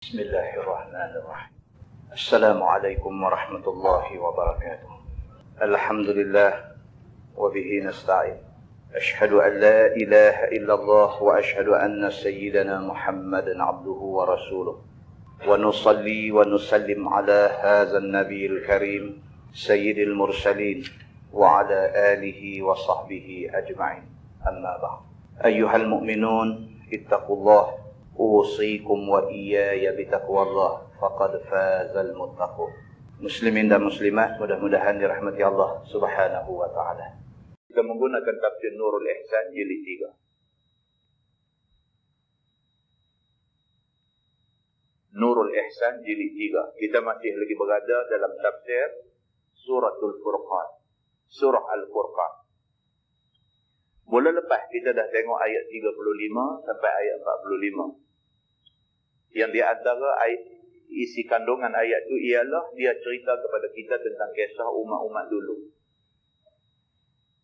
Bismillahirrahmanirrahim. Assalamualaikum warahmatullahi wabarakatuh. Alhamdulillah wa bihi nasta'in. Ashhadu an la ilaha illallah wa ashhadu anna sayyidana Muhammadan abduhu wa rasuluh. Wa nusalli wa nusallim ala hadha an-nabiyil karim sayyidil mursalin wa ala alihi wa sahbihi ajma'in. Amma ba'd. Ayyuhal mu'minun ittaqullah usikum wa iyaya bitaqwallah faqad fazal muttaqun. Muslimin dan muslimat, mudah-mudahan dirahmati Allah Subhanahu wa taala. Kita menggunakan tafsir Nurul Ihsan jilid 3. Nurul Ihsan jilid 3. Kita masih lagi berada dalam tafsir Suratul Furqan. Surah Al-Furqan. Mula lepas kita dah tengok ayat 35 sampai ayat 45. Yang di antara isi kandungan ayat itu ialah dia cerita kepada kita tentang kisah umat-umat dulu.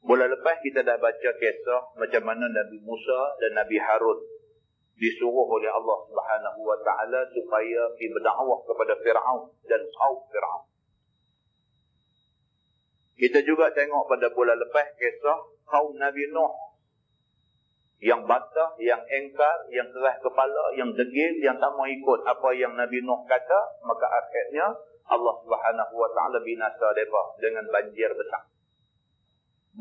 Mula lepas kita dah baca kisah macam mana Nabi Musa dan Nabi Harun disuruh oleh Allah Subhanahu wa taala supaya pergi berdakwah kepada Firaun dan kaum Firaun. Kita juga tengok pada bulan lepas kisah kaum Nabi Nuh yang bantah, yang engkar, yang keras kepala, yang degil, yang tak mau ikut apa yang Nabi Nuh kata, maka akhirnya Allah Subhanahu wa taala binasa mereka dengan banjir besar.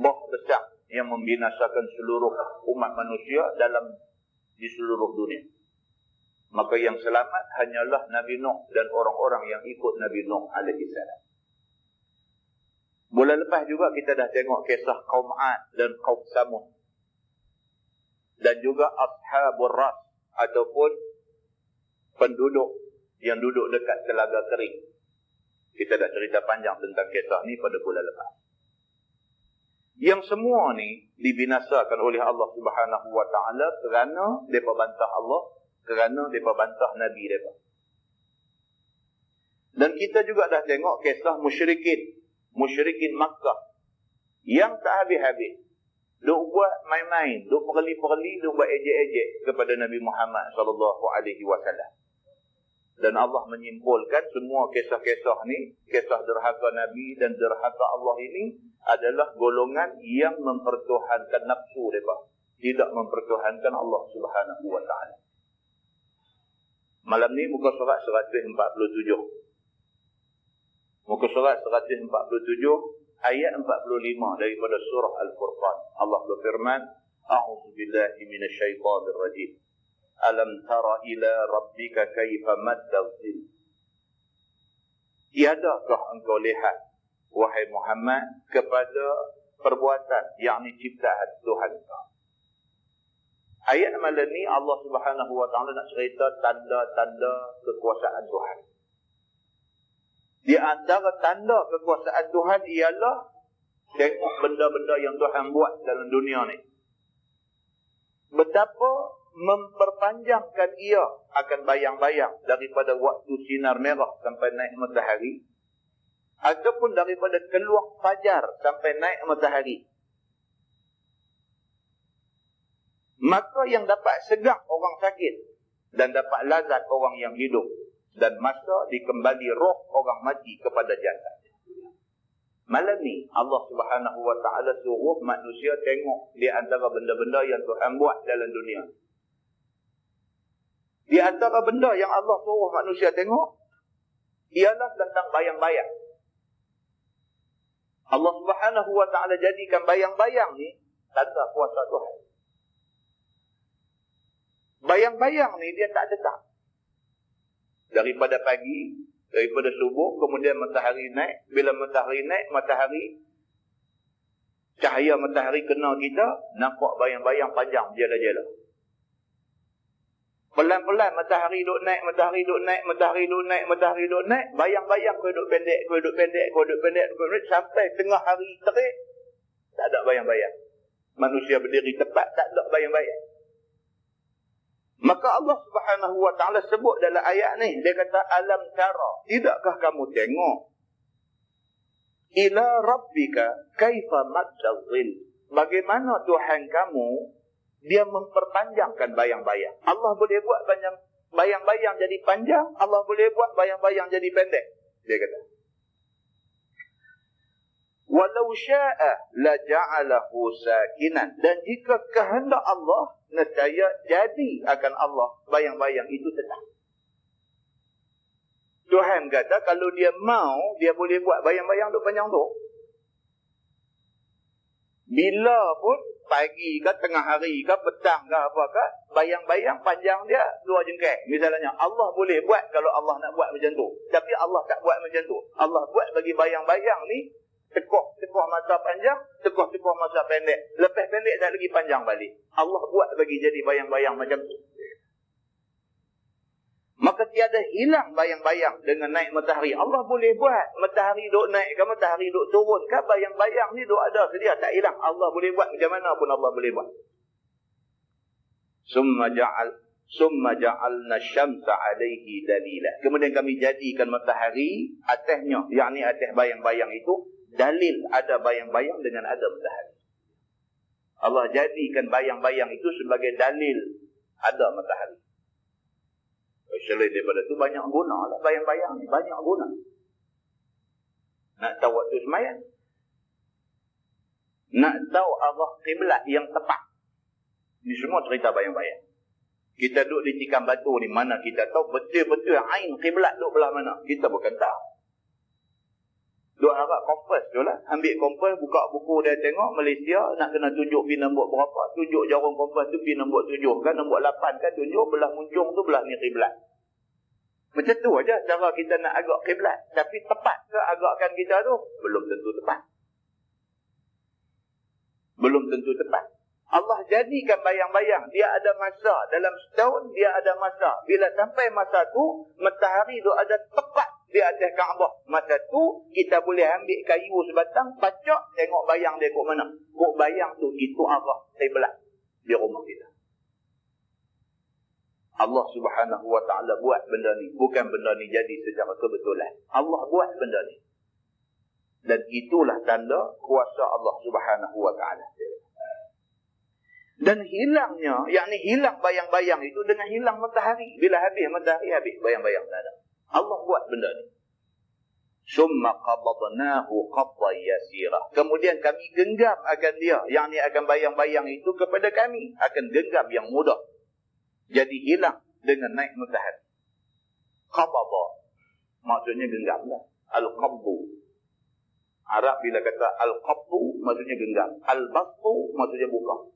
Bah besar yang membinasakan seluruh umat manusia di seluruh dunia. Maka yang selamat hanyalah Nabi Nuh dan orang-orang yang ikut Nabi Nuh alaihi salam. Bulan lepas juga kita dah tengok kisah kaum Ad dan kaum Samud. Dan juga Ashabur Ras ataupun penduduk yang duduk dekat telaga kering. Kita dah cerita panjang tentang kisah ni pada bulan lepas. Yang semua ni dibinasakan oleh Allah Subhanahu wa taala kerana depa bantah Allah, kerana depa bantah nabi depa. Dan kita juga dah tengok kisah musyrikin Makkah yang tak habis-habis. Duk buat main-main, duk perli-perli, duk buat ejek-ejek kepada Nabi Muhammad SAW. Dan Allah menyimpulkan semua kisah-kisah ni, kisah derhaka Nabi dan derhaka Allah ini adalah golongan yang mempertuhankan nafsu mereka, tidak mempertuhankan Allah Subhanahu wa taala. Malam ni muka surat 147. Muka surat 147 ayat 45 daripada surah Al-Furqan. Allah berfirman, A'udzu billahi minasyaitonir rajim. Alam tara ila rabbika kaifa maddal zil. Tiadakah engkau lihat, wahai Muhammad, kepada perbuatan, yakni ciptaan Tuhan kau. Ayat malam ni Allah Subhanahu wa taala nak cerita tanda-tanda kekuasaan Tuhan. Di antara tanda kekuasaan Tuhan ialah tengok benda-benda yang Tuhan buat dalam dunia ni. Betapa memperpanjangkan ia akan bayang-bayang daripada waktu sinar merah sampai naik matahari, ataupun daripada keluar fajar sampai naik matahari. Maka yang dapat segak orang sakit dan dapat lazat orang yang hidup, dan masa dikembali roh orang mati kepada jasad. Malam ni Allah Subhanahu wa taala suruh manusia tengok di antara benda-benda yang Tuhan buat dalam dunia. Di antara benda yang Allah suruh manusia tengok ialah tentang bayang-bayang. Allah Subhanahu wa taala jadikan bayang-bayang ni tanda kuasa Tuhan. Bayang-bayang ni dia tak tetap. Daripada pagi, daripada subuh, kemudian matahari naik. Bila matahari naik, cahaya matahari kena kita, nampak bayang-bayang panjang jela-jela. Pelan-pelan matahari duk naik, bayang-bayang kau duk pendek, sampai tengah hari terik, tak ada bayang-bayang. Manusia berdiri tepat, tak ada bayang-bayang. Maka Allah Subhanahu wa taala sebut dalam ayat ni, dia kata alam tara, tidakkah kamu tengok ila rabbika kaifa maddal zil, bagaimana Tuhan kamu dia memperpanjangkan bayang-bayang. Allah boleh buat bayang-bayang jadi panjang, Allah boleh buat bayang-bayang jadi pendek. Dia kata, walau syaa la ja'alahu sakinan, dan jika kehendak Allah, nescaya jadi akan Allah bayang-bayang itu tetap. Tuhan kata kalau dia mau, dia boleh buat bayang-bayang duk panjang tu. Bila pun, pagi ke, tengah hari ke, petang ke, apa ke, bayang-bayang panjang dia 2 jengkal. Misalnya, Allah boleh buat kalau Allah nak buat macam tu. Tapi Allah tak buat macam tu. Allah buat bagi bayang-bayang ni, tekoh masa panjang, tekoh masa pendek. Lepas pendek tak lagi panjang balik. Allah buat bagi jadi bayang-bayang macam tu. Maka tiada hilang bayang-bayang dengan naik matahari. Allah boleh buat matahari duk naik ke, matahari duk turun ke, bayang-bayang ni duk ada sedia, tak hilang. Allah boleh buat macam mana pun Allah boleh buat. Summa ja'alna syamsa alaihi dalila. Kemudian kami jadikan matahari atasnya, yakni atas bayang-bayang itu, dalil ada bayang-bayang dengan ada matahari. Allah jadikan bayang-bayang itu sebagai dalil ada matahari. Selain daripada itu banyak guna lah bayang-bayang ni. Banyak guna. Nak tahu waktu semayang. Nak tahu arah kiblat yang tepat. Ini semua cerita bayang-bayang. Kita duduk di tikam batu ni, mana kita tahu betul-betul ain kiblat duduk belah mana. Kita bukan tahu. Duk harap kompas tu lah. Ambil kompas, buka buku dia tengok Malaysia nak kena tunjuk pin nombor berapa. Tunjuk jarum kompas tu pin nombor 7 kan, nombor 8 kan, tunjuk belah muncung tu belah ni kiblat. Macam tu aja cara kita nak agak kiblat. Tapi tepat ke agakkan kita tu? Belum tentu tepat. Belum tentu tepat. Allah jadikan bayang-bayang. Dia ada masa. Dalam setahun dia ada masa. Bila sampai masa tu, matahari tu ada tepat di atas Kaabah. Masa tu, kita boleh ambil kayu sebatang, pacak, tengok bayang dia kok mana. Kok bayang tu, itu arah kiblat di rumah kita. Allah subhanahu wa ta'ala buat benda ni. Bukan benda ni jadi secara kebetulan. Allah buat benda ni. Dan itulah tanda kuasa Allah subhanahu wa ta'ala. Dan hilangnya, yakni hilang bayang-bayang itu dengan hilang matahari. Bila habis matahari, habis bayang-bayang tak ada. Allah buat benda ni. Summa qabadnahu qabdan yasira. Kemudian kami genggam akan dia, yakni akan bayang-bayang itu kepada kami, akan genggam yang mudah. Jadi hilang dengan naik matahari. Qabada maksudnya genggam lah. Al-qabdu. Arab bila kata al-qabdu maksudnya genggam. Al-bastu maksudnya buka.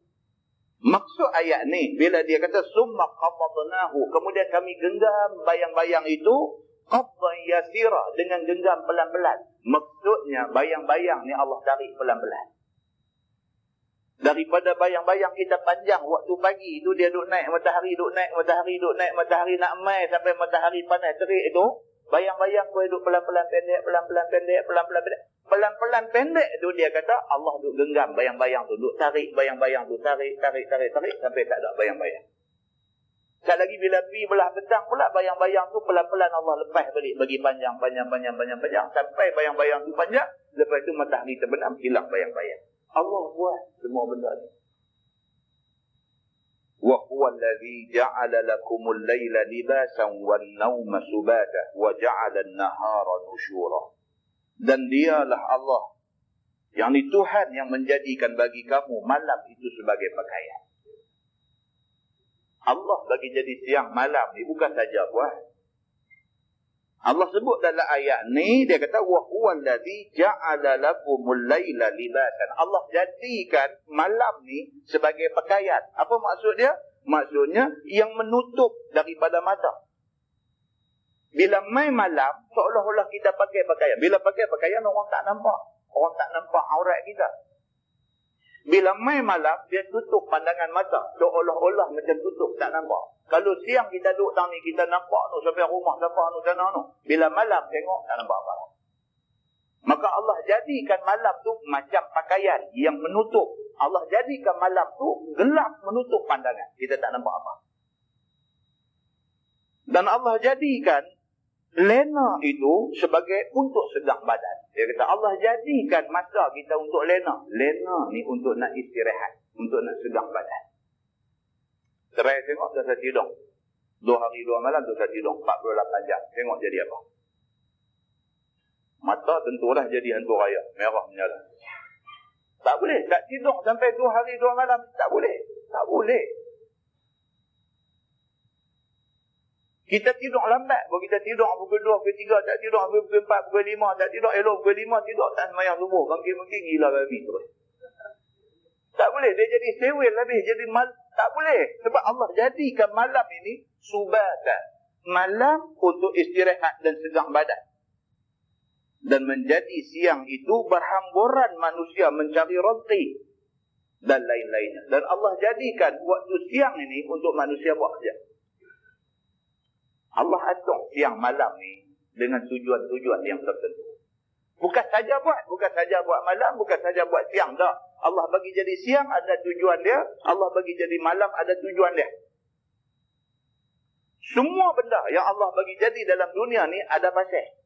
Maksud ayat ni bila dia kata summa qabadnahu, kemudian kami genggam bayang-bayang itu qabdan yasira, dengan genggam pelan-pelan. Maksudnya bayang-bayang ni Allah tarik pelan-pelan. Daripada bayang-bayang kita panjang waktu pagi itu dia duk naik matahari, duk naik matahari, duk naik matahari, nak mai sampai matahari panas terik itu, bayang-bayang boleh duk pelan-pelan pendek, pelan-pelan pendek, pelan-pelan pendek. Pelan-pelan pendek tu dia kata Allah duk genggam bayang-bayang tu, duk tarik bayang-bayang tu, tarik sampai tak ada bayang-bayang. Tak lagi bila pi belah petang pula bayang-bayang tu pelan-pelan Allah lepas balik bagi panjang sampai bayang-bayang tu panjang, lepas tu matahari terbenam, hilang bayang-bayang. Allah buat semua benda ni. Wa huwa allazi ja'ala lakumul laila libasan wan nauma subata wa ja'ala an-nahara nushura. Dan dialah Allah, yakni Tuhan yang menjadikan bagi kamu malam itu sebagai pakaian. Allah bagi jadi siang malam ni bukan saja buat. Allah sebut dalam ayat ni, dia kata wa huwa allazi ja'ala lakumul laila libasan. Allah jadikan malam ni sebagai pakaian. Apa maksud dia? Maksudnya yang menutup daripada mata. Bila mai malam, seolah-olah kita pakai pakaian. Bila pakai pakaian, orang tak nampak. Orang tak nampak aurat kita. Bila mai malam, dia tutup pandangan mata. Seolah-olah macam tutup, tak nampak. Kalau siang kita duduk tang ni, kita nampak tu sampai rumah, sampai anu sana anu. Bila malam tengok, tak nampak apa. Maka Allah jadikan malam tu macam pakaian yang menutup. Allah jadikan malam tu gelap menutup pandangan. Kita tak nampak apa. Dan Allah jadikan lena itu sebagai untuk segang badan. Dia kata Allah jadikan masa kita untuk lena. Lena ni untuk nak istirahat, untuk nak segang badan. Terai tengok dah saya tidur. 2 hari 2 malam tu saya tidur 48 jam. Tengok jadi apa. Mata tentulah jadi hantu raya. Merah menyala. Tak boleh. Tak tidur sampai 2 hari 2 malam. Tak boleh. Tak boleh. Kita tidur lambat. Kalau kita tidur pukul 2, pukul 3, tak tidur pukul 4, pukul 5, tak tidur elok pukul 5, tidur tak semayang subuh. Bangkit-bangkit gila babi terus. Tak boleh. Dia jadi sewel habis. Jadi tak boleh. Sebab Allah jadikan malam ini subatan. Malam untuk istirahat dan segang badan. Dan menjadi siang itu berhamburan manusia mencari rezeki dan lain-lainnya. Dan Allah jadikan waktu siang ini untuk manusia buat kerja. Allah atur siang malam ni dengan tujuan-tujuan yang tertentu. Bukan saja buat malam, bukan saja buat siang dah. Allah bagi jadi siang ada tujuan dia, Allah bagi jadi malam ada tujuan dia. Semua benda yang Allah bagi jadi dalam dunia ni ada pasal.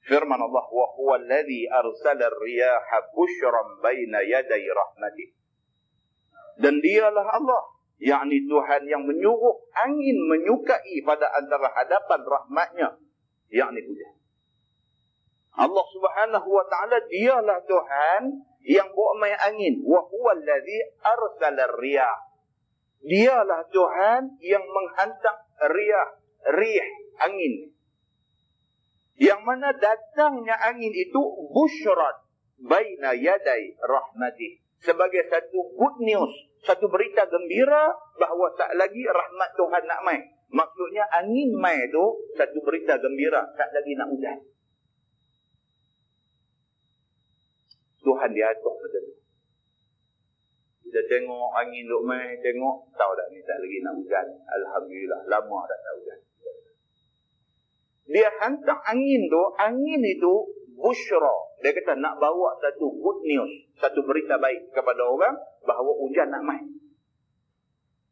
Firman Allah, wa huwa alladhi arsala ar-riyaha bushran baina yaday rahmatih. Dan dialah Allah, yakni Tuhan yang menyuruh angin menyukai pada antara hadapan rahmatnya, yakni hujan. Allah Subhanahu wa taala dialah Tuhan yang bawa main angin. Wa huwa alladhi arsala ar-riyah. Dialah Tuhan yang menghantar rih angin. Yang mana datangnya angin itu busyran baina yaday rahmatih, sebagai satu good news, satu berita gembira bahawa tak lagi rahmat Tuhan nak mai. Maksudnya angin mai tu satu berita gembira, tak lagi nak hujan. Tuhan dia atur macam tu. Kita tengok angin duk mai, tengok tahu dah ni tak lagi nak hujan. Alhamdulillah, lama dah tak hujan. Dia hantar angin itu busyra. Dia kata nak bawa satu good news, satu berita baik kepada orang bahawa hujan nak mai.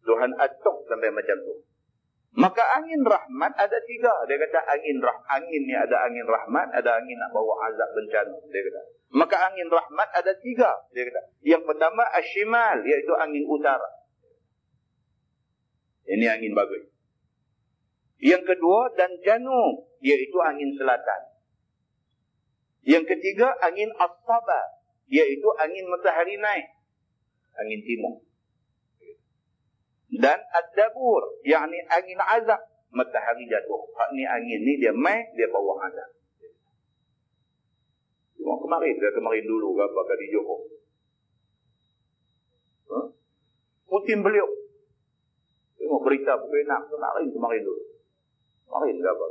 Tuhan atur sampai macam tu. Maka angin rahmat ada 3. Dia kata angin ni ada angin rahmat, ada angin nak bawa azab bencana. Dia kata. Maka angin rahmat ada 3. Dia kata. Yang pertama ashimal, iaitu angin utara. Ini angin bagus. Yang kedua dan janub, iaitu angin selatan. Yang ketiga angin as-saba, iaitu angin matahari naik, angin timur. Dan ad-dabur, yakni angin azab, matahari jatuh. Hak ni angin ni dia mai, dia bawa azab. Tengok kemarin dulu apa kali Johor. Putin beliau. Tengok berita pukul 6 kemarin dulu. Kemarin ke apa?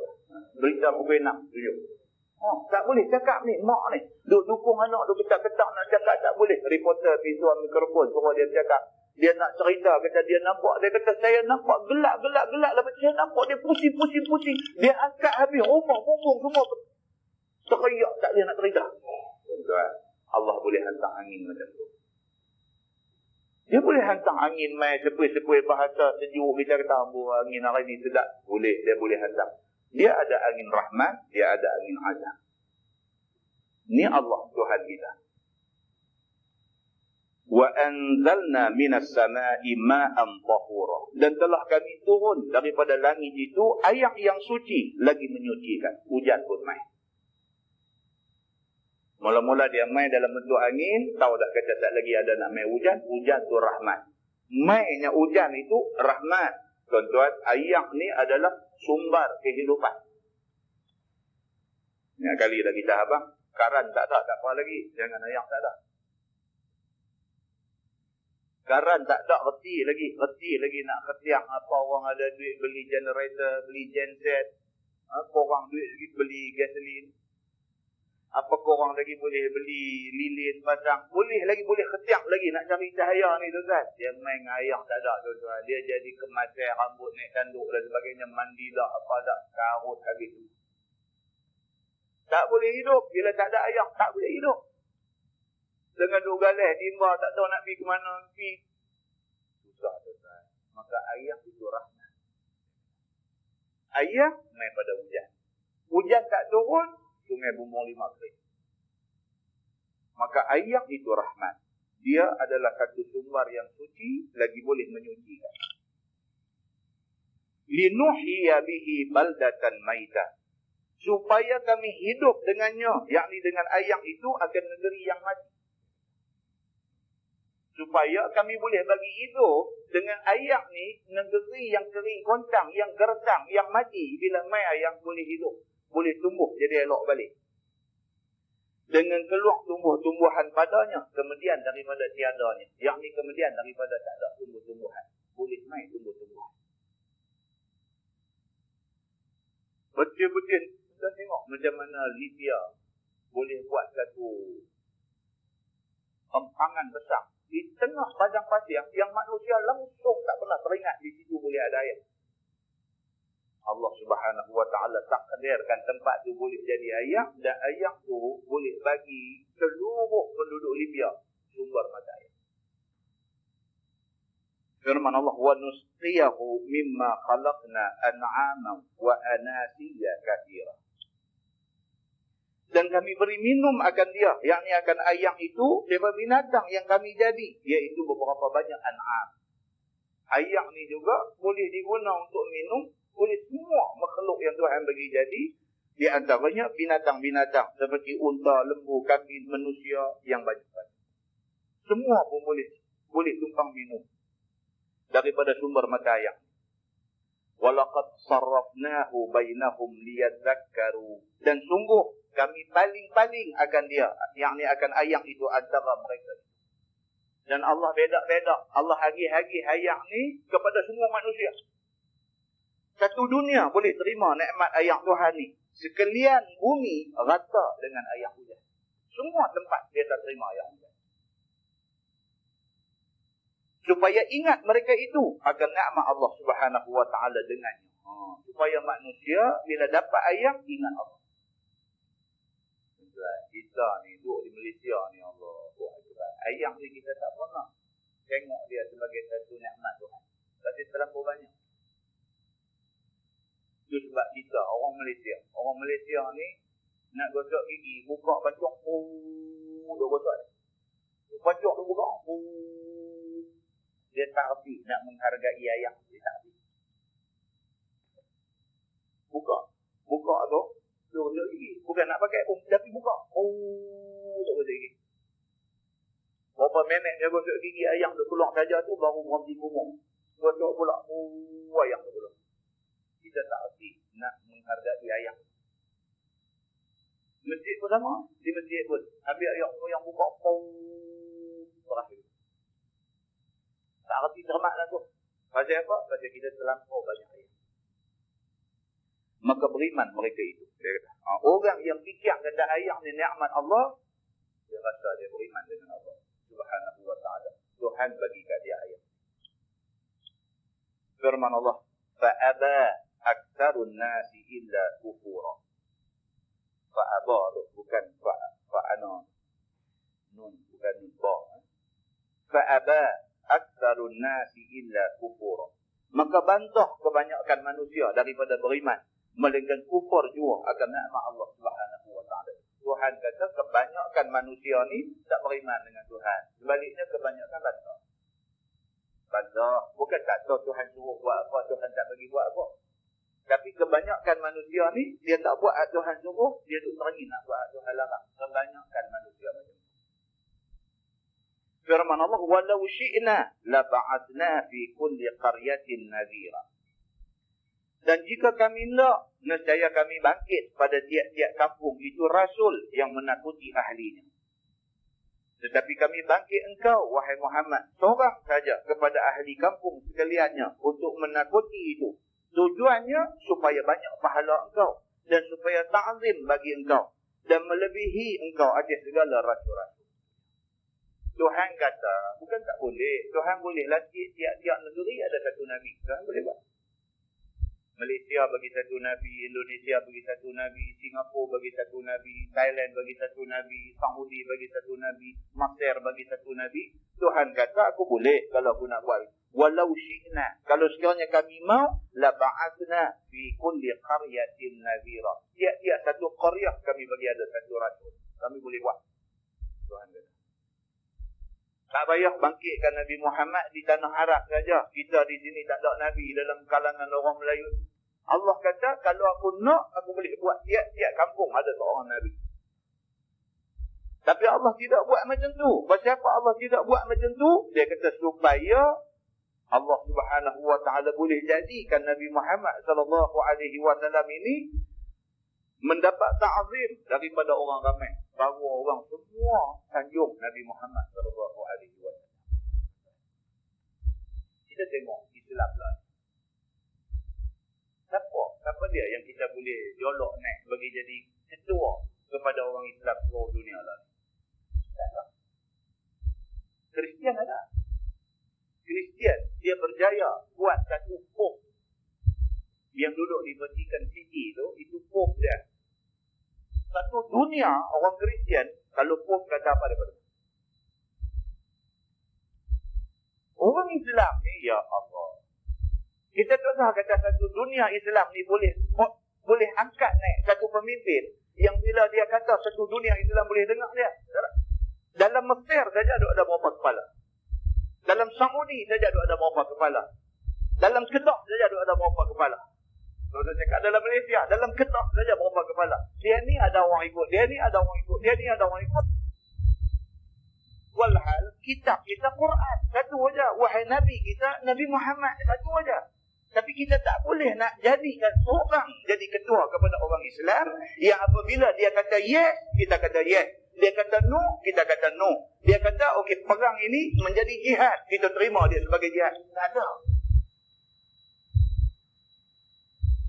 Berita pukul 6 tunjuk. Tak boleh cakap ni, mak ni. Duk dukung anak, duk ketak-ketak nak cakap tak boleh. Reporter pergi tuan mikrofon, suruh dia bercakap. Dia nak cerita, kata dia nampak. Dia kata saya nampak gelap. Lepas saya nampak dia pusing. Dia angkat habis, bumbung semua. Teriak, tak boleh nak cerita. Allah boleh hantar angin macam tu. Dia boleh hantar angin mai sepoi-sepoi bahasa sejuk. Kita kata angin hari ni sedap. Boleh, dia boleh hantar. Dia ada angin rahmat, dia ada angin azab. Ni Allah Tuhan kita. Wa anzalna minas sama'i ma'an tahura. Dan telah kami turun daripada langit itu air yang suci, lagi menyucikan. Hujan pun mai. Mula-mula dia mai dalam bentuk angin, tahu dah kata tak lagi ada nak mai hujan, hujan tu rahmat. Mainnya hujan itu rahmat. Tuan-tuan, air ni adalah sumber kehidupan. Ni kali dah kita abang, karan tak ada, tak apa lagi. Jangan air tak ada. Karan tak ada, reti lagi nak ketiak. Apa orang ada duit beli generator, beli genset. Apa orang duit lagi beli gasolin. Apa korang lagi boleh beli lilin pasang? Boleh ketiak lagi nak cari cahaya ni tuan-tuan. Dia main air tak ada tuan-tuan. Dia jadi kemasan rambut naik tanduk dan sebagainya. Mandi dah apa dah. Karut habis tu. Tak boleh hidup. Bila tak ada air tak boleh hidup. Dengan duk galih timba tak tahu nak pergi ke mana. Susah tuan-tuan. Maka air itu rahmat. Air main pada hujan. Hujan tak turun. Sungai bumbung 5 kering. Maka air itu rahmat. Dia adalah satu sumber yang suci, lagi boleh menyucikan. linuhyiya bihi baldatan maita, supaya kami hidup dengannya, yakni dengan air itu akan negeri yang mati. Supaya kami boleh bagi hidup dengan air ni negeri yang kering kontang, yang gersang, yang mati. Bila mai air boleh hidup, boleh tumbuh jadi elok balik. Dengan keluar tumbuh-tumbuhan padanya, kemudian daripada tiadanya, yakni kemudian daripada tak ada tumbuh-tumbuhan, boleh mai tumbuh-tumbuhan. Betul-betul kita tengok macam mana Libya boleh buat satu empangan besar di tengah padang pasir yang manusia langsung tak pernah teringat di situ boleh ada air. Allah Subhanahu wa taala takdirkan tempat tu boleh jadi air, dan air tu boleh bagi seluruh penduduk Libya sumber mata air. Firman Allah, wa nusqiyahu mimma khalaqna an'aman wa anasiya katsira. Dan kami beri minum akan dia, yakni akan air itu daripada binatang yang kami jadi, iaitu beberapa banyak an'am. Air ni juga boleh digunakan untuk minum oleh semua makhluk yang Tuhan bagi jadi, di antaranya binatang-binatang seperti unta, lembu, kambing, manusia yang banyak-banyak. Semua pun boleh tumpang minum daripada sumber mata air. Walaqad sarrafnahu bainahum liyadzakkaru, dan sungguh kami paling-paling akan dia, yakni akan air itu antara mereka. Dan Allah beda-beda, Allah hagi-hagi air ni kepada semua manusia. Satu dunia boleh terima nikmat air Tuhan ni. Sekalian bumi rata dengan air hujan. Semua tempat dia tak terima air hujan. Supaya ingat mereka itu akan nikmat Allah Subhanahu wa taala dengannya. Supaya manusia bila dapat air ingat Allah. Kita ni duduk di Malaysia ni, Allah, air ni kita tak pernah tengok dia sebagai satu nikmat Tuhan. Tapi terlampau banyak. Itu sebab kita orang Malaysia ni nak gosok gigi, buka pancuk, duk gosok. Pancuk tu buka, dia tak erti nak menghargai air, dia tak erti. Buka tu, duk gosok gigi, bukan nak pakai pun, tapi buka, duk gosok gigi. Berapa minit dia gosok gigi, ayam duk keluar saja tu baru berhenti ngomong. Gosok pula, ayam duk keluar. Kita tak erti nak menghargai ayam. Masjid pun sama. Di masjid pun ambil ayam yang buka, berakhir. Tak erti cermat lah tu. Pasal apa? Pasal kita terlampau banyak ayam. Maka beriman mereka itu. Dia kata, orang yang fikir kata ayam ni nikmat Allah, dia rasa dia beriman dengan Allah Subhanahu wa ta'ala. Tuhan bagi kat dia ayam. Firman Allah, fa'aba aktsarun nasi illa kufura. Fa'aba tu bukan fa'ana. Nun bukan nun ba. Fa'aba aktsarun nasi illa kufura. Maka bantah kebanyakan manusia daripada beriman, melainkan kufur juga akan nikmat Allah Subhanahu wa taala. Tuhan kata kebanyakan manusia ni tak beriman dengan Tuhan. Sebaliknya kebanyakan bantah. Bantah bukan tak tahu Tuhan suruh buat apa, Tuhan tak bagi buat apa. Tapi kebanyakan manusia ni dia tak buat Tuhan suruh, dia tu teringin nak buat Tuhan larang. Kebanyakan manusia macam tu. Firman Allah, walau syi'na la ba'athna fi kulli qaryatin nadhira. Dan jika kami nak, nescaya kami bangkit pada tiap-tiap kampung itu rasul yang menakuti ahlinya. Tetapi kami bangkit engkau, wahai Muhammad, seorang saja kepada ahli kampung sekaliannya untuk menakuti itu. Tujuannya supaya banyak pahala engkau dan supaya ta'zim bagi engkau dan melebihi engkau atas segala rasul-rasul. Tuhan kata, bukan tak boleh. Tuhan boleh lagi tiap-tiap negeri ada satu Nabi. Tuhan boleh buat. Malaysia bagi satu Nabi, Indonesia bagi satu Nabi, Singapura bagi satu Nabi, Thailand bagi satu Nabi, Saudi bagi satu Nabi, Mesir bagi satu Nabi. Tuhan kata, aku boleh kalau aku nak buat. Walau syi'na, kalau sekiranya kami mau, la ba'athna fi kulli qaryatin nadhira. Tiap-tiap satu qaryah kami bagi ada satu rasul. Kami boleh buat. Tuhan kata. Tak payah bangkitkan Nabi Muhammad di tanah Arab saja. Kita di sini tak ada Nabi dalam kalangan orang Melayu. Allah kata, kalau aku nak, aku boleh buat tiap-tiap kampung ada seorang Nabi. Tapi Allah tidak buat macam tu. Pasal apa Allah tidak buat macam tu? Dia kata supaya Allah Subhanahu wa taala boleh jadikan Nabi Muhammad sallallahu alaihi wasallam ini mendapat ta'zim daripada orang ramai. Baru orang semua sanjung Nabi Muhammad sallallahu alaihi wasallam. Kita tengok Islam lah. Siapa dia yang kita boleh jolok naik bagi jadi ketua kepada orang Islam seluruh dunia lah? Tak ada. Kristian ada. Kristian, dia berjaya buat satu Pope yang duduk di Vatican City tu, itu Pope dia. Satu dunia orang Kristian, kalau Pope kata apa daripada orang Islam ni, ya Allah. Kita tak tahu kata satu dunia Islam ni boleh angkat naik satu pemimpin yang bila dia kata satu dunia Islam boleh dengar dia. Dalam Mesir saja ada berapa kepala. Dalam Saudi saja ada berapa kepala. Dalam Kedah saja ada berapa kepala. Kalau cakap dalam Malaysia, dalam Kedah saja berapa kepala. Dia ni ada orang ikut, dia ni ada orang ikut, dia ni ada orang ikut. Walhal kitab kita Quran satu aja, wahai Nabi kita Nabi Muhammad satu aja. Tapi kita tak boleh nak jadikan seorang jadi ketua kepada orang Islam yang apabila dia kata yes, kita kata yes. Dia kata no, kita kata no. Dia kata okey, perang ini menjadi jihad, kita terima dia sebagai jihad. Tak ada.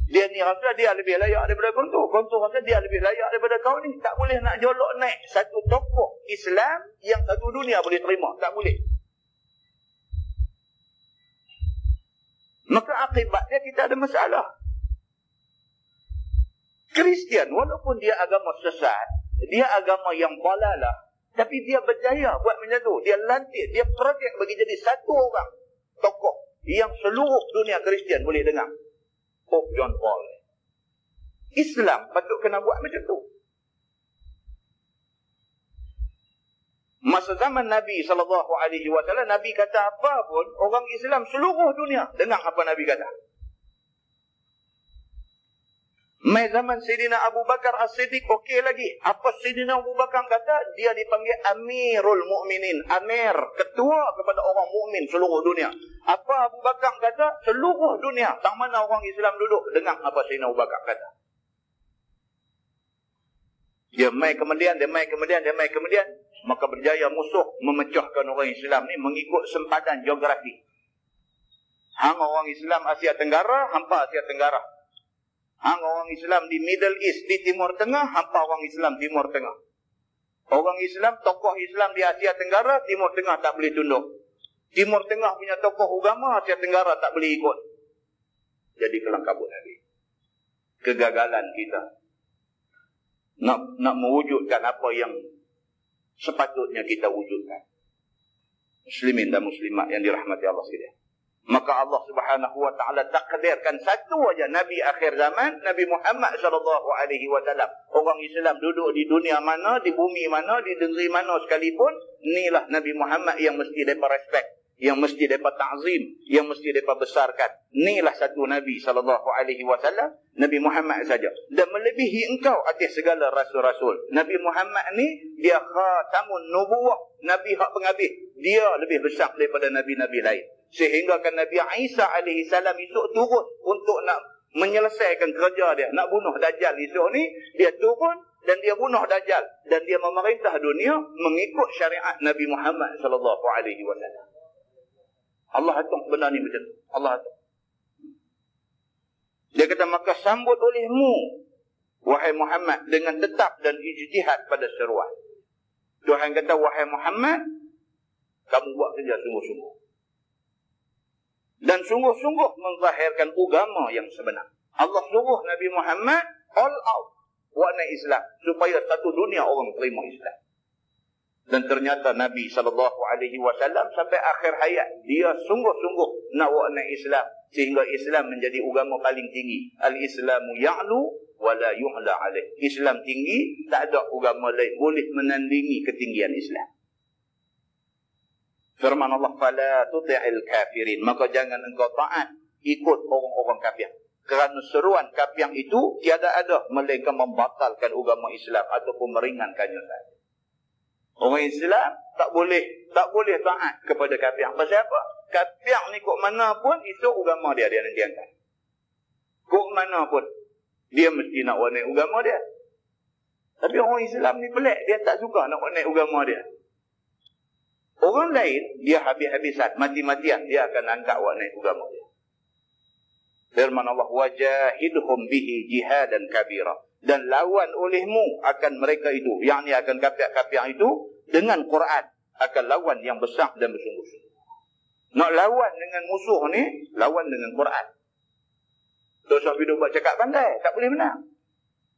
Dia ni rasa dia lebih layak daripada kontor. Kontor rasa dia lebih layak daripada kau ni. Tak boleh nak jolok naik satu tokoh Islam yang satu dunia boleh terima. Tak boleh. Maka akibatnya kita ada masalah. Kristian, walaupun dia agama sesat, dia agama yang balalah, tapi dia berjaya buat macam tu. Dia lantik, dia projek bagi jadi satu orang tokoh yang seluruh dunia Kristian boleh dengar. Pope John Paul. Islam patut kena buat macam tu. Masa zaman Nabi SAW, Nabi kata apa pun, orang Islam seluruh dunia dengar apa Nabi kata. Mai zaman Sayyidina Abu Bakar As-Siddiq okey lagi. Apa Sayyidina Abu Bakar kata? Dia dipanggil Amirul Mukminin, Amir, ketua kepada orang mukmin seluruh dunia. Apa Abu Bakar kata? Seluruh dunia, tak mana orang Islam duduk dengar apa Sayyidina Abu Bakar kata. Dia mai kemudian, maka berjaya musuh memecahkan orang Islam ni mengikut sempadan geografi. Hang orang Islam Asia Tenggara, hampa Asia Tenggara. Hang orang Islam di Middle East, di Timur Tengah, hampa orang Islam Timur Tengah. Orang Islam, tokoh Islam di Asia Tenggara, Timur Tengah tak boleh tunduk. Timur Tengah punya tokoh agama, Asia Tenggara tak boleh ikut. Jadi kelang kabut Nabi. Kegagalan kita nak mewujudkan apa yang sepatutnya kita wujudkan. Muslimin dan muslimat yang dirahmati Allah sekalian. Maka Allah Subhanahu wa taala takdirkan satu aja nabi akhir zaman, Nabi Muhammad sallallahu alaihi wasallam. Orang Islam duduk di dunia mana, di bumi mana, di negeri mana sekalipun, inilah Nabi Muhammad yang mesti depa respect, yang mesti depa ta'zim, yang mesti depa besarkan. Inilah satu nabi sallallahu alaihi wasallam, Nabi Muhammad saja. Dan melebihi engkau atas segala rasul-rasul. Nabi Muhammad ni dia khatamun nubuwah, nabi hak penghabis. Dia lebih besar daripada nabi-nabi lain. Sehingga kan Nabi Isa alaihi salam esok turun untuk nak menyelesaikan kerja dia, nak bunuh Dajjal esok ni, dia turun dan dia bunuh Dajjal dan dia memerintah dunia mengikut syariat Nabi Muhammad sallallahu alaihi wasallam. Allah atur benda ni macam tu. Allah atur. Dia kata maka sambut olehmu wahai Muhammad dengan tetap dan ijtihad pada seruan. Tuhan kata wahai Muhammad, kamu buat kerja sungguh-sungguh. Dan sungguh-sungguh menzahirkan agama yang sebenar. Allah suruh Nabi Muhammad all out warna Islam supaya satu dunia orang terima Islam. Dan ternyata Nabi SAW sampai akhir hayat dia sungguh-sungguh nak warna Islam sehingga Islam menjadi agama paling tinggi. Al-Islamu ya'lu wa la yu'la alaih. Islam tinggi, tak ada agama lain boleh menandingi ketinggian Islam. Firman Allah, fala tuti'il kafirin, maka jangan engkau taat ikut orang-orang kafir. Kerana seruan kafir itu tiada ada melainkan membatalkan agama Islam ataupun meringankannya saja. Orang Islam tak boleh taat kepada kafir. Pasal apa? Kafir ni kok mana pun itu agama dia nanti angkat. Kok mana pun dia mesti nak naik agama dia. Tapi orang Islam ni pelik, dia tak suka nak naik agama dia. Orang lain, dia habis-habisan, mati-matian, dia akan angkat naik agama dia. Firman Allah, wajahidhum bihi jihadan kabira. Dan lawan olehmu akan mereka itu, yang ni akan kafir-kafir itu, dengan Quran. Akan lawan yang besar dan bersungguh-sungguh. Nak lawan dengan musuh ni, lawan dengan Quran. Dosa hidup buat cakap pandai, tak boleh menang.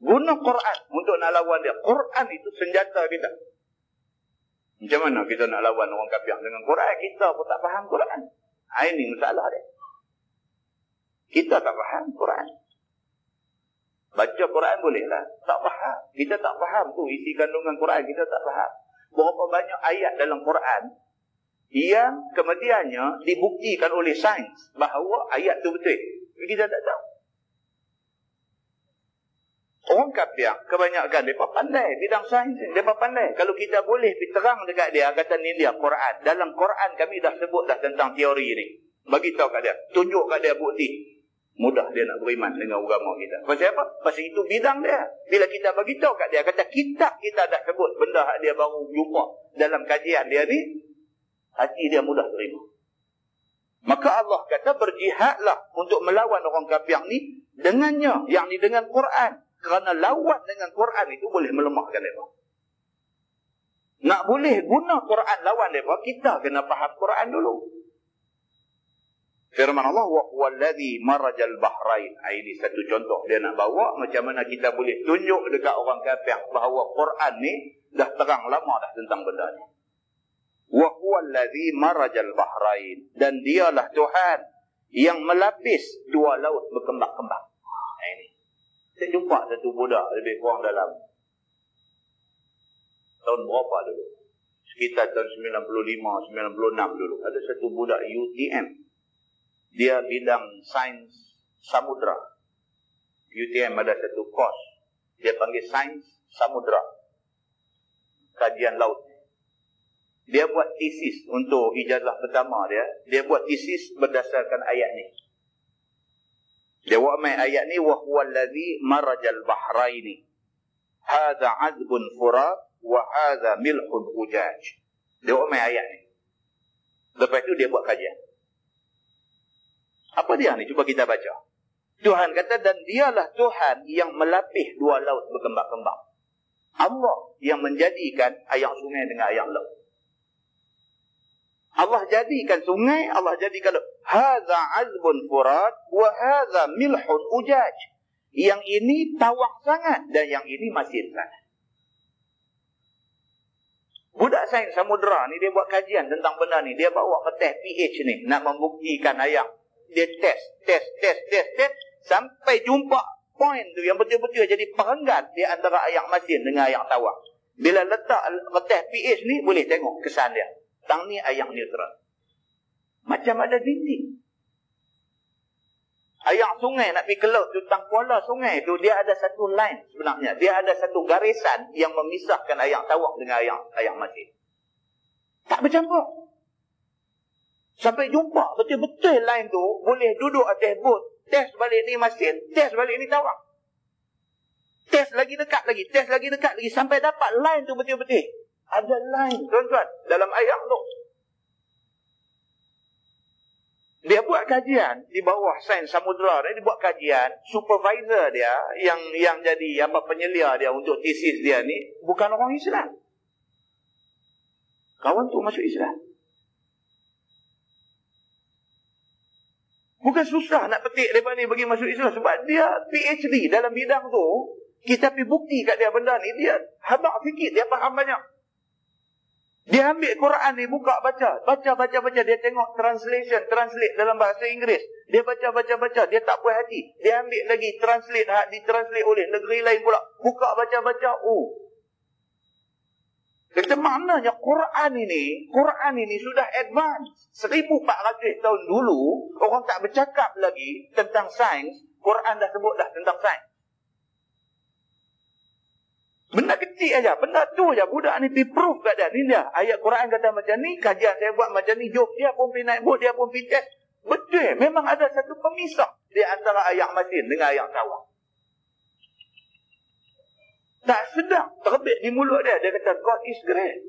Guna Quran untuk nak lawan dia. Quran itu senjata kita. Macam mana kita nak lawan orang kafir dengan Quran? Kita pun tak faham Quran. Ini masalah dia. Kita tak faham Quran. Baca Quran bolehlah, tak faham. Kita tak faham tu isi kandungan Quran, kita tak faham. Berapa banyak ayat dalam Quran yang kemudiannya dibuktikan oleh sains bahawa ayat tu betul. Kita tak tahu. Orang kafir kebanyakan mereka pandai bidang sains, mereka pandai. Kalau kita boleh terang dekat dia, kata ni dia Quran. Dalam Quran kami dah sebut dah tentang teori ni. Bagi tahu kat dia, tunjuk kat dia bukti. Mudah dia nak beriman dengan agama kita. Pasal apa? Pasal itu bidang dia. Bila kita bagi tahu kat dia, kata kitab kita dah sebut benda dia baru jumpa dalam kajian dia ni, hati dia mudah terima. Maka Allah kata berjihadlah untuk melawan orang kafir ni dengannya, yakni dengan Quran. Kerana lawan dengan Quran itu boleh melemahkan mereka. Nak boleh guna Quran lawan mereka, kita kena faham Quran dulu. Firman Allah, wa huwallazi marajal bahrain. Ini satu contoh dia nak bawa macam mana kita boleh tunjuk dekat orang kafir bahawa Quran ni dah terang lama dah tentang benda ni. Wa huwallazi marajal bahrain, dan dialah Tuhan yang melapis dua laut berkembang-kembang. Ini. Saya jumpa satu budak lebih kurang dalam tahun berapa dulu? Sekitar tahun 95, 96 dulu. Ada satu budak UTM. Dia bidang sains samudra. UTM ada satu kos. Dia panggil sains samudra. Kajian laut. Dia buat tesis untuk ijazah pertama dia. Dia buat tesis berdasarkan ayat ni. Dia buat main ayat ni, wa huwallazi marajal bahraini hadza 'adbun furat wa hadza milhun ujaj. Dia buat main ayat ni. Lepas tu dia buat kajian. Apa dia ni? Cuba kita baca. Tuhan kata, dan dialah Tuhan yang melapis dua laut berkembang-kembang. Allah yang menjadikan air sungai dengan air laut. Allah jadikan sungai, Allah jadikan laut. Hadza 'azbun furat wa hadza milhun ujaj. Yang ini tawar sangat dan yang ini masin sangat. Budak sains samudra ni dia buat kajian tentang benda ni. Dia bawa petai pH ni nak membuktikan ayat. Dia test sampai jumpa point tu yang betul-betul jadi perenggan di antara air masin dengan air tawar. Bila letak petai pH ni boleh tengok kesan dia. Tang ni air neutral. Macam ada dinding. Air sungai nak pergi ke laut tu, tang kuala sungai tu, dia ada satu line sebenarnya. Dia ada satu garisan yang memisahkan air tawar dengan air masin. Tak bercampur. Sampai jumpa betul-betul line tu, boleh duduk atas bot, test balik ni masin, test balik ni tawar. Test lagi dekat lagi, test lagi dekat lagi, sampai dapat line tu betul-betul. Ada line, tuan-tuan, dalam ayat tu. Dia buat kajian di bawah sains samudra ni, dia buat kajian, supervisor dia yang jadi penyelia dia untuk tesis dia ni bukan orang Islam. Kawan tu masuk Islam. Bukan susah nak petik daripada ni bagi masuk Islam sebab dia PhD dalam bidang tu. Kita pergi bukti kat dia benda ni, dia habaq sikit, dia faham banyak. Dia ambil Quran ni, buka baca, dia tengok translate dalam bahasa Inggeris. Dia baca, dia tak puas hati. Dia ambil lagi ditranslate oleh negeri lain pula. Buka baca, Dia kata maknanya Quran ini sudah advance. 1400 tahun dulu, orang tak bercakap lagi tentang sains. Quran dah sebut dah tentang sains. Benda kecil aja, benda tu aja. Budak ni pergi proof kat dia. Ni dia, ayat Quran kata macam ni, kajian saya buat macam ni, jom dia pun pergi naik bot, dia pun pergi test. Betul, memang ada satu pemisah di antara ayat masin dengan ayat tawar. Tak sedap, terbit di mulut dia. Dia kata, God is great.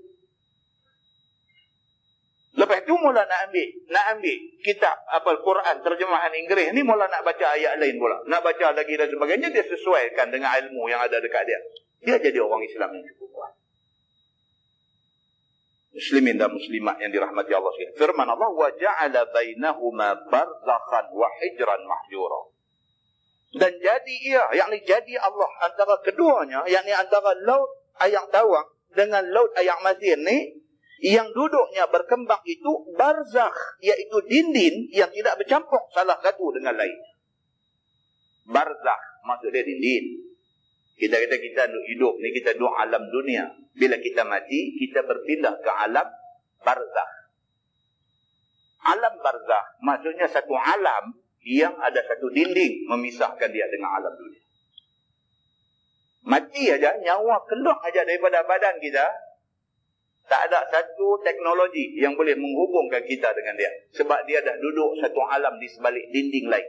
Lepas tu mula nak ambil kitab Quran terjemahan Inggeris ni, mula nak baca ayat lain pula. Nak baca lagi dan sebagainya, dia sesuaikan dengan ilmu yang ada dekat dia. Dia jadi orang Islam yang cukup kuat. Muslimin dan muslimat yang dirahmati Allah sekalian. Firman Allah, wa ja'ala bainahuma barzakhan wa hijran mahjura. Dan jadi yakni jadi Allah antara keduanya, yakni antara laut ayam tawang dengan laut ayam masin ni, yang duduknya berkembang itu barzakh, iaitu dinding yang tidak bercampur salah satu dengan lain. Barzakh maksud dia dinding. Kita hidup ni, kita duduk alam dunia. Bila kita mati, kita berpindah ke alam barzakh. Alam barzakh maksudnya satu alam yang ada satu dinding memisahkan dia dengan alam dunia. Mati aja, nyawa keluar aja daripada badan kita, tak ada satu teknologi yang boleh menghubungkan kita dengan dia. Sebab dia dah duduk satu alam di sebalik dinding lain.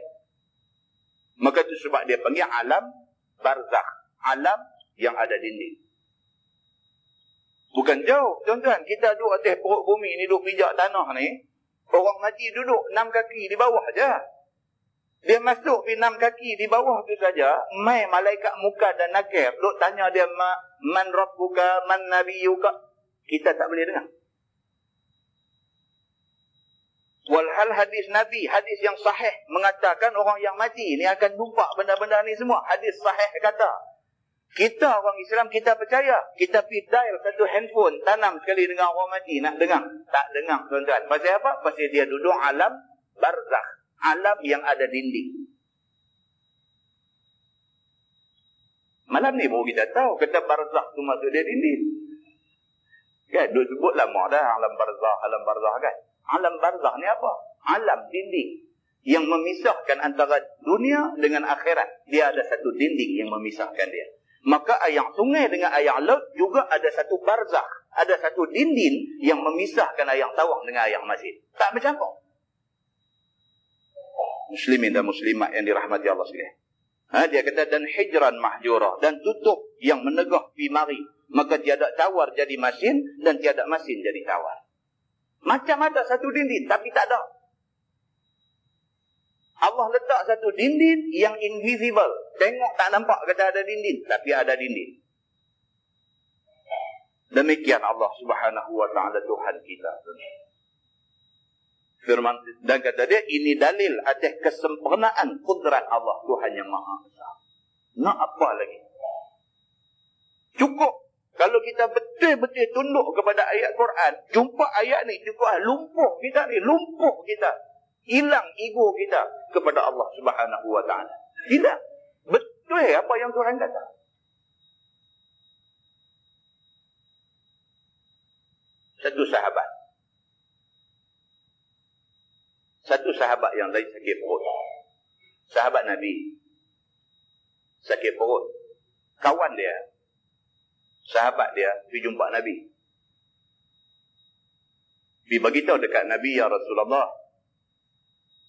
Maka itu sebab dia panggil alam barzakh. Alam yang ada dinding. Bukan jauh. Tuan-tuan, kita duduk atas perut bumi ni, duduk pijak tanah ni. Orang mati duduk 6 kaki di bawah aja. Dia masuk di 6 kaki di bawah tu saja. Mai malaikat muka dan nakir duk tanya dia, man rabbuka, man nabiyuka. Kita tak boleh dengar. Walhal hadis Nabi, hadis yang sahih mengatakan orang yang mati ni akan lupa benda-benda ni semua. Hadis sahih kata, kita orang Islam, kita percaya. Kita pergi dial satu handphone, tanam sekali dengan orang mati, nak dengar. Tak dengar, tuan-tuan. Pasal apa? Pasal dia duduk alam barzakh. Alam yang ada dinding. Malam ni baru kita tahu, kata barzakh tu maksud dia dinding. Kan, dia sebut lama dah alam barzakh kan. Alam barzakh ni apa? Alam dinding yang memisahkan antara dunia dengan akhirat. Dia ada satu dinding yang memisahkan dia. Maka ayat sungai dengan ayat laut juga ada satu barzakh. Ada satu dinding yang memisahkan ayat tawang dengan ayat masin. Tak bercampur. Muslimin dan muslimat yang dirahmati Allah sekalian. Dia kata, dan hijran mahjura, dan tutup yang menegah pimari. Maka tiada tawar jadi masin, dan tiada masin jadi tawar. Macam ada satu dinding, tapi tak ada. Allah letak satu dinding yang invisible. Tengok tak nampak kata ada dinding, tapi ada dinding. Demikian Allah Subhanahu wa ta'ala Tuhan kita. Firman dan kata dia, ini dalil atas kesempurnaan kudrat Allah, Tuhan yang Maha Besar. Nak apa lagi? Cukup kalau kita betul-betul tunduk kepada ayat Quran, jumpa ayat ni, cukup lumpuh kita ni, lumpuh kita. Hilang ego kita kepada Allah Subhanahu wa ta'ala. Tidak. Betul apa yang Tuhan kata. Satu sahabat yang lain sakit perut. Sahabat Nabi sakit perut. Kawan dia, sahabat dia, pergi jumpa Nabi. Pergi beritahu dekat Nabi, ya Rasulullah,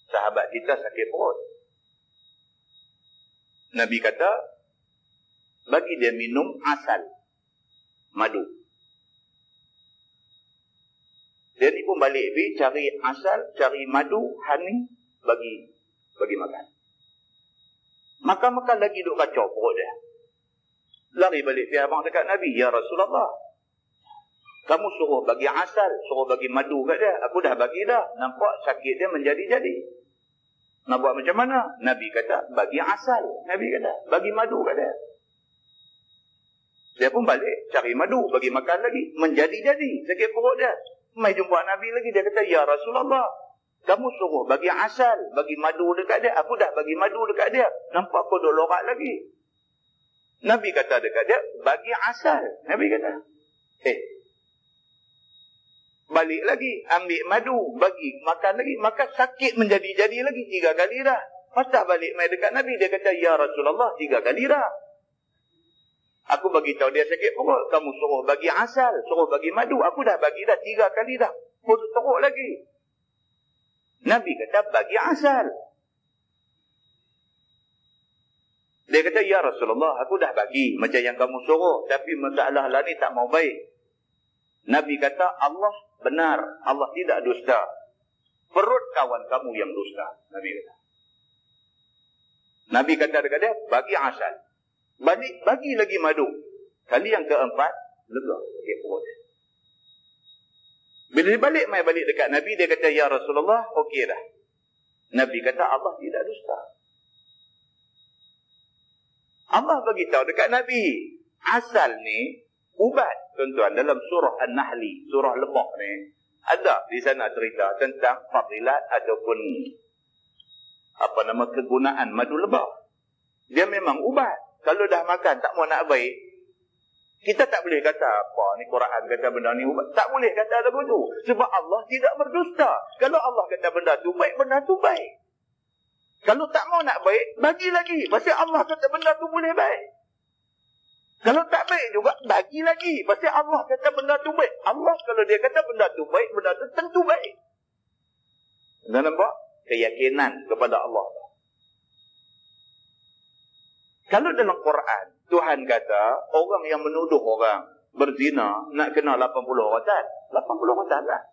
sahabat kita sakit perut. Nabi kata, bagi dia minum asal, madu. Dia ni pun balik pergi cari asal, cari madu, honey, bagi makan. Makan-makan lagi duk kacau perut dia. Lari balik pergi abang dekat Nabi, ya Rasulullah, kamu suruh bagi asal, suruh bagi madu kat dia. Aku dah bagi dah. Nampak sakit dia menjadi-jadi. Nak buat macam mana? Nabi kata, bagi asal. Nabi kata, bagi madu kat dia. Dia pun balik, cari madu, bagi makan lagi. Menjadi-jadi sakit perut dia. Mai jumpa Nabi lagi, dia kata, ya Rasulullah, kamu suruh bagi asal, bagi madu dekat dia. Aku dah bagi madu dekat dia. Nampak kau duk lorak lagi. Nabi kata dekat dia, bagi asal. Nabi kata, Balik lagi, ambil madu, bagi makan lagi, maka sakit menjadi-jadi lagi 3 kali dah. Patah balik mai dekat Nabi, dia kata, ya Rasulullah, 3 kali dah. Aku bagi tahu dia sakit perut, kamu suruh bagi asal, suruh bagi madu, aku dah bagi dah 3 kali dah. Perut teruk lagi. Nabi kata, bagi asal. Dia kata, ya Rasulullah, aku dah bagi macam yang kamu suruh, tapi masalah lah ni tak mau baik. Nabi kata, Allah benar, Allah tidak dusta. Perut kawan kamu yang dusta. Nabi kata. Nabi kata dekat dia, bagi asal. Bagi lagi madu. Kali yang keempat, lega sakit perut. Bila dia balik dekat Nabi, dia kata, ya Rasulullah, okey dah. Nabi kata, Allah tidak dusta. Allah bagi tahu dekat Nabi, asal ni ubat. Tuan-tuan, dalam surah An-Nahli, surah Lebah ni, ada di sana cerita tentang fadilat ataupun kegunaan madu lebah. Dia memang ubat. Kalau dah makan tak mau nak baik, kita tak boleh kata apa ni Quran kata benda ni ubat. Tak boleh kata ada begitu. Sebab Allah tidak berdusta. Kalau Allah kata benda tu baik, benda tu baik. Kalau tak mau nak baik, bagi lagi. Pasal Allah kata benda tu boleh baik. Kalau tak baik juga, bagi lagi. Pasal Allah kata benda tu baik. Allah kalau dia kata benda tu baik, benda tu tentu baik. Anda nampak? Keyakinan kepada Allah. Kalau dalam Quran, Tuhan kata, orang yang menuduh orang berzina, nak kena 80 rotan. 80 rotan lah.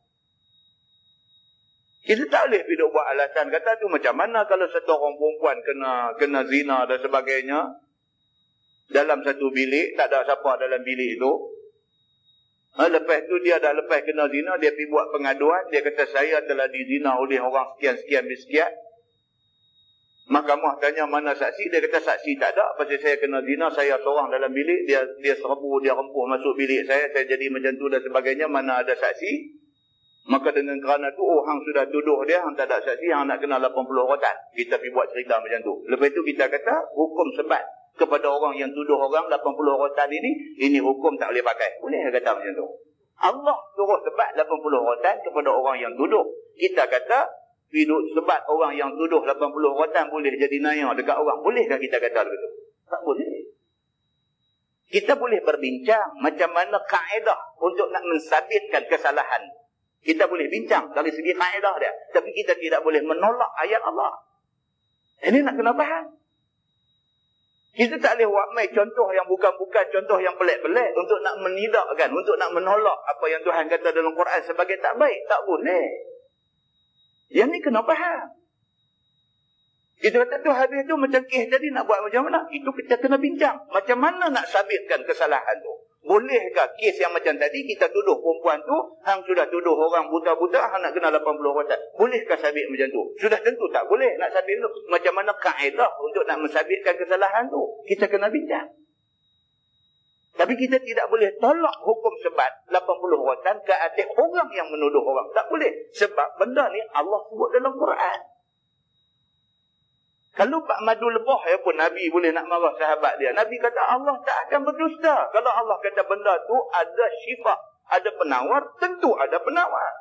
Kita tak boleh hidup buat alasan kata tu macam mana kalau satu orang perempuan kena zina dan sebagainya dalam satu bilik, tak ada siapa dalam bilik itu. Lepas tu dia dah lepas kena zina, dia pergi buat pengaduan, dia kata saya telah dizina oleh orang sekian. Mahkamah tanya mana saksi, dia kata saksi tak ada, pasal saya kena zina, saya seorang dalam bilik, dia serbu, dia rempuh masuk bilik saya jadi macam tu dan sebagainya, mana ada saksi. Maka dengan kerana tu, hang sudah tuduh dia, hang tak ada saksi, hang nak kena 80 rotan. Kita pergi buat cerita macam tu. Lepas tu kita kata, hukum sebat kepada orang yang tuduh orang 80 rotan ini hukum tak boleh pakai. Boleh kata macam tu. Allah suruh sebat 80 rotan kepada orang yang tuduh. Kita kata, sebat orang yang tuduh 80 rotan boleh jadi naya dekat orang. Bolehkah kita kata begitu? Tak boleh. Kita boleh berbincang macam mana kaedah untuk nak mensabitkan kesalahan. Kita boleh bincang dari segi kaedah dia. Tapi kita tidak boleh menolak ayat Allah. Ini nak kena faham. Kita tak boleh buat main contoh yang bukan-bukan, contoh yang pelik-pelik untuk nak menidakkan, untuk nak menolak apa yang Tuhan kata dalam Quran sebagai tak baik. Tak boleh. Yang ni kena faham. Kita kata tu habis tu macam kes jadi nak buat macam mana? Itu kita kena bincang. Macam mana nak sabitkan kesalahan tu? Bolehkah kes yang macam tadi kita tuduh perempuan tu, hang sudah tuduh orang buta-buta, hang nak kena 80 rotan. Bolehkah sabit macam tu? Sudah tentu tak boleh nak sabit tu. Macam mana kaedah untuk nak mensabitkan kesalahan tu? Kita kena bincang. Tapi kita tidak boleh tolak hukum sebat 80 rotan ke atas orang yang menuduh orang. Tak boleh. Sebab benda ni Allah sebut dalam Quran. Kalau Pak Madu lebah ya pun Nabi boleh nak marah sahabat dia. Nabi kata Allah tak akan berdusta. Kalau Allah kata benda tu ada syifa, ada penawar, tentu ada penawar.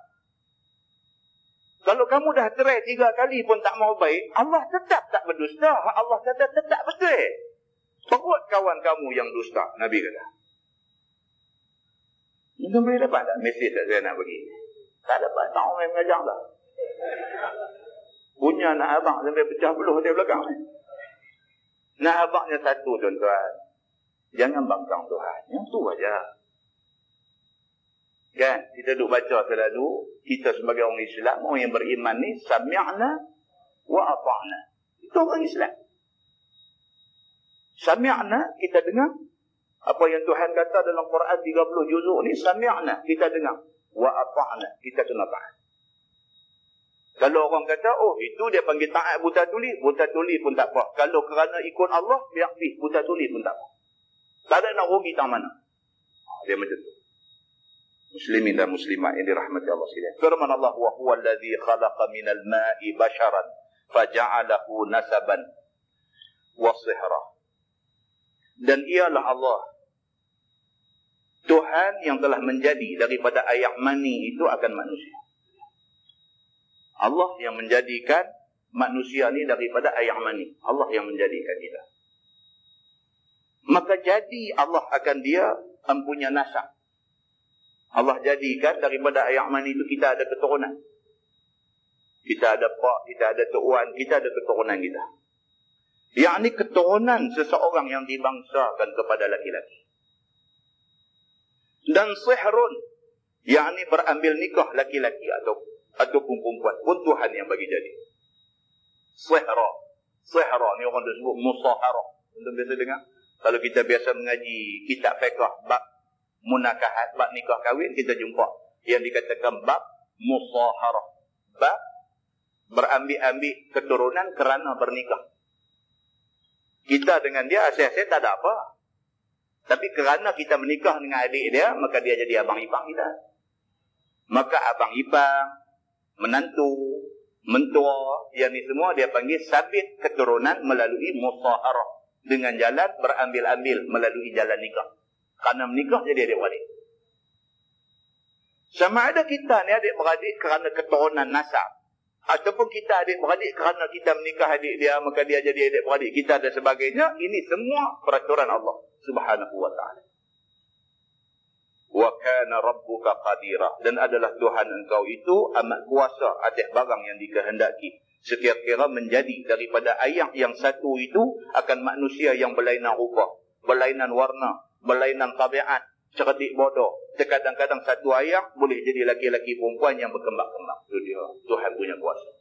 Kalau kamu dah try 3 kali pun tak mau baik, Allah tetap tak berdusta. Allah kata tetap betul. Perut kawan kamu yang dusta, Nabi kata. Mungkin boleh dapat tak mesej tak saya nak bagi? Tak dapat, tak main mengajar lah. Punya nak abang sampai pecah belah dia belakang. Nak abangnya satu tuan-tuan. Jangan bangkang Tuhan. Yang tu aja. Kan? Kita duk baca selalu. Kita sebagai orang Islam, orang yang beriman ni, sami'na wa ata'na. Itu orang Islam. Sami'na, kita dengar. Apa yang Tuhan kata dalam Quran 30 juzuk ni, sami'na, kita dengar. Wa ata'na, kita kena taat. Kalau orang kata, oh itu dia panggil taat buta tuli pun tak apa. Kalau kerana ikut Allah, biar pergi buta tuli pun tak apa. Tak ada nak rugi tak mana. Dia macam tu. Muslimin dan muslimat yang dirahmati Allah sekalian. Firman Allah, wa huwa alladhi khalaqa minal ma'i basharan faja'alahu nasaban wa sihra. Dan ialah Allah Tuhan yang telah menjadi daripada ayak mani itu akan manusia. Allah yang menjadikan manusia ni daripada ayak mani. Allah yang menjadikan kita. Maka jadi Allah akan dia mempunyai nasab. Allah jadikan daripada ayak mani itu kita ada keturunan. Kita ada pak, kita ada tuan, kita ada keturunan kita. Yang ni keturunan seseorang yang dibangsakan kepada laki-laki. Dan sihrun, yang ni berambil nikah laki-laki ataupun perempuan pun Tuhan yang bagi jadi. Sihra ni orang tu sebut musahara. Anda biasa dengar? Kalau kita biasa mengaji kitab fiqh bab munakahat, bab nikah kahwin, kita jumpa yang dikatakan bab musahara. Bab berambil-ambil keturunan kerana bernikah. Kita dengan dia asyik-asyik tak ada apa. Tapi kerana kita menikah dengan adik dia, maka dia jadi abang ipang kita. Maka abang ipang, menantu, mentua, yang ni semua dia panggil sabit keturunan melalui musaharah. Dengan jalan berambil-ambil melalui jalan nikah. Kerana menikah jadi adik-beradik. Sama ada kita ni adik-beradik kerana keturunan nasab. Ataupun kita adik-beradik kerana kita menikah adik dia, maka dia jadi adik-beradik kita dan sebagainya. Ini semua peraturan Allah Subhanahu wa ta'ala. Wa kana rabbuka qadira. Dan adalah Tuhan engkau itu amat kuasa atas barang yang dikehendaki. Setiap kira menjadi daripada ayak yang satu itu akan manusia yang berlainan rupa, berlainan warna, berlainan tabiat, cerdik bodoh. Terkadang-kadang satu ayak boleh jadi laki-laki perempuan yang berkembang-kembang. Itu dia, Tuhan punya kuasa.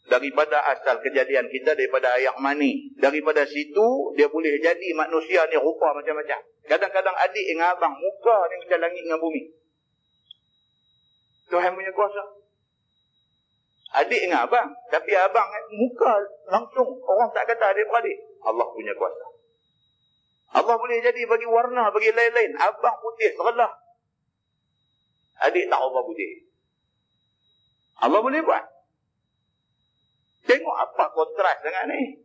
Daripada asal kejadian kita, daripada ayak mani, daripada situ dia boleh jadi manusia ni rupa macam-macam. Kadang-kadang adik dengan abang, muka ni macam langit dengan bumi. Tuhan punya kuasa. Adik dengan abang, tapi abang muka langsung orang tak kata adik-beradik. Allah punya kuasa. Allah boleh jadi bagi warna, bagi lain-lain. Abang putih serelah, adik tak ubah putih. Allah boleh buat. Tengok apa kontras dengan ni.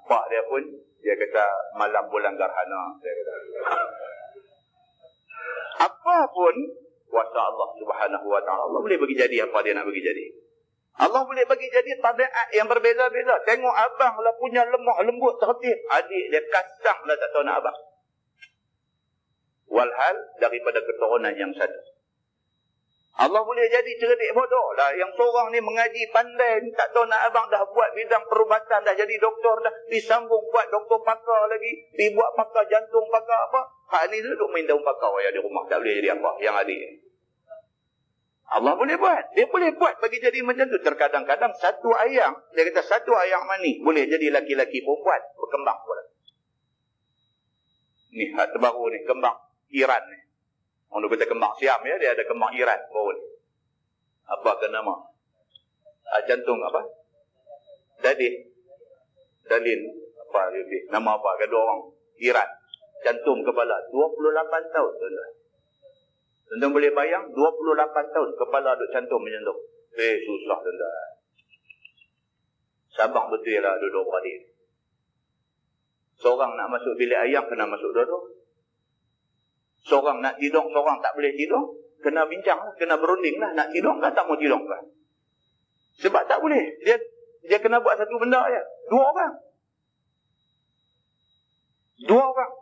Pak dia pun, dia kata malam bulan gerhana. Dia kata. Apa pun kuasa Allah Subhanahu wa ta'ala. Allah boleh bagi jadi apa dia nak bagi jadi. Allah boleh bagi jadi tabiat yang berbeza-beza. Tengok abang lah punya lemah, lembut, tertib. Adik dia kasang lah tak tahu nak abang. Walhal daripada keturunan yang satu. Allah boleh jadi cerdik bodoh lah. Yang seorang ni mengaji pandai, tak tahu nak abang, dah buat bidang perubatan, dah jadi doktor, dah disambung buat doktor pakar lagi, dibuat pakar jantung, pakar apa. Hak ni duduk main daun pakar ya di rumah, tak boleh jadi apa yang adik. Allah boleh buat. Dia boleh buat bagi jadi macam tu. Terkadang-kadang satu ayam, dia kata satu ayam mani boleh jadi laki-laki perempuan, berkembang pula. Ni hak terbaru ni, kembang Iran ni. Orang kata kembang Siam ya, dia ada kembang Iran baru ni. Apa ke nama? Jantung apa? Dalin apa dia? Nama apa? Ada orang Iran. Jantung kepala 28 tahun tuan-tuan. Tuan-tuan boleh bayang 28 tahun kepala duk cantum macam tu. Susah tuan-tuan. Sabar betul lah duduk beradik. Seorang nak masuk bilik ayam kena masuk dua-dua. Seorang nak tidur, seorang tak boleh tidur. Kena bincang lah, kena berunding lah. Nak tidur kan tak mau tidur kan. Sebab tak boleh. Dia kena buat satu benda je. Dua orang.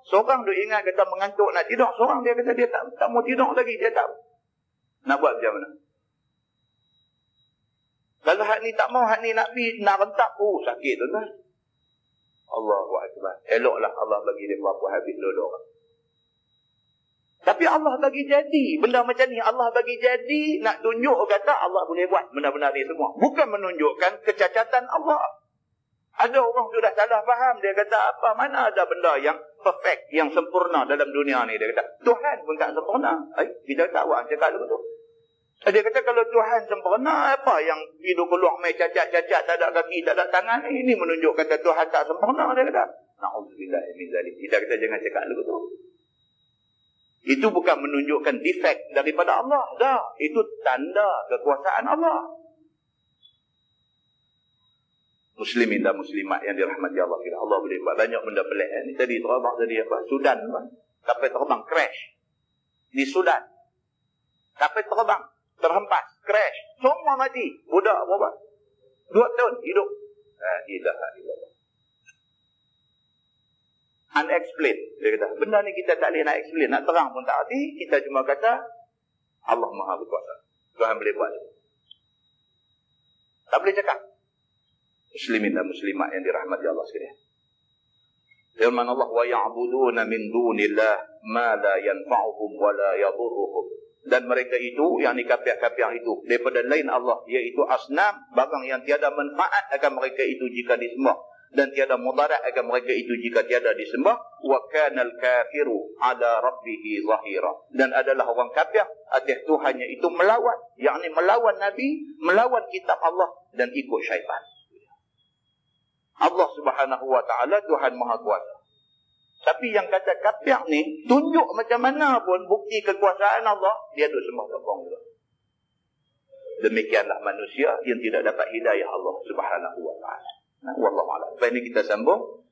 Seorang duk ingat kata mengantuk nak tidur. Seorang dia kata dia tak mau tidur lagi. Dia tak nak buat macam mana. Kalau hak ni tak mau, hak ni nak pergi, nak rentak. Sakit tuan-tuan. Allahu Akbar. Eloklah Allah bagi dia berapa habis dua-dua. Tapi Allah bagi jadi benda macam ni. Allah bagi jadi nak tunjuk kata Allah boleh buat benda-benda ni semua. Bukan menunjukkan kecacatan Allah. Ada orang sudah salah faham. Dia kata apa? Mana ada benda yang perfect, yang sempurna dalam dunia ni. Dia kata Tuhan pun tak sempurna. Kita tahu orang cakap begitu. Dia kata kalau Tuhan sempurna, apa yang hidup keluar main cacat-cacat, tak ada kaki, tak ada tangan. Ini menunjuk kata Tuhan tak sempurna. Dia kata na'udzubillah min zalik. Kita kata jangan cakap begitu. Itu bukan menunjukkan defect daripada Allah. Dah, itu tanda kekuasaan Allah. Muslimin dan muslimat yang dirahmati Allah. Allah boleh buat banyak benda pelik. Ni tadi terbang tadi apa? Sudan apa? Kapal terbang crash di Sudan. Kapal terbang terhempas, crash, semua mati. Budak berapa? 2 tahun hidup. La ilaha illallah. Unexplained. Dia kata, benda ni kita tak boleh nak explain, nak terang pun tak arti. Kita cuma kata Allah Maha Berkuasa. Tuhan boleh buat. Tak boleh cakap. Muslimin dan muslimat yang dirahmati Allah sekalian. Firman Allah, wa ya'buduna min dunillah ma la yanfa'uhum wa la yadurruhum. Dan mereka itu, yang kafir-kafir itu, daripada lain Allah, iaitu asnam, barang yang tiada manfaat akan mereka itu jika disembah, dan tiada mudarat akan mereka itu jika tiada disembah. Wa kanal kafiru ala rabbihi zahira. Dan adalah orang kafir atas Tuhannya itu melawan, yakni melawan Nabi, melawan kitab Allah dan ikut syaitan. Allah Subhanahu wa taala Tuhan Maha Kuasa. Tapi yang kata kafir ni, tunjuk macam mana pun bukti kekuasaan Allah, dia duk sembah tepung juga. Demikianlah manusia yang tidak dapat hidayah Allah Subhanahu wa taala. Wallahu a'lam. Baik, ini kita sambung.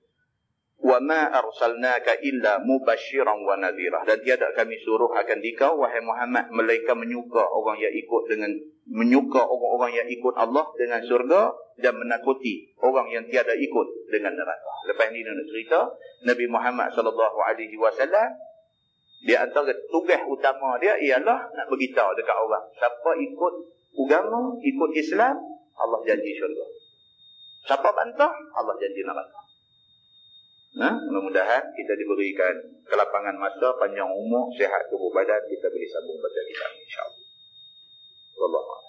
Wa ma arsalnaka illa mubasyiran wa nadhira. Dan tiada kami suruh akan dikau wahai Muhammad melainkan menyuka orang yang orang yang ikut Allah dengan surga dan menakuti orang yang tiada ikut dengan neraka. Lepas ni nak cerita Nabi Muhammad sallallahu alaihi wasallam, di antara tugas utama dia ialah nak beritahu dekat orang, siapa ikut agama, ikut Islam, Allah janji syurga. Siapa bantah, Allah janji neraka. Mudah-mudahan kita diberikan kelapangan masa, panjang umur, sihat tubuh badan, kita boleh sambung baca kitab insya-Allah. Wallahu a'lam.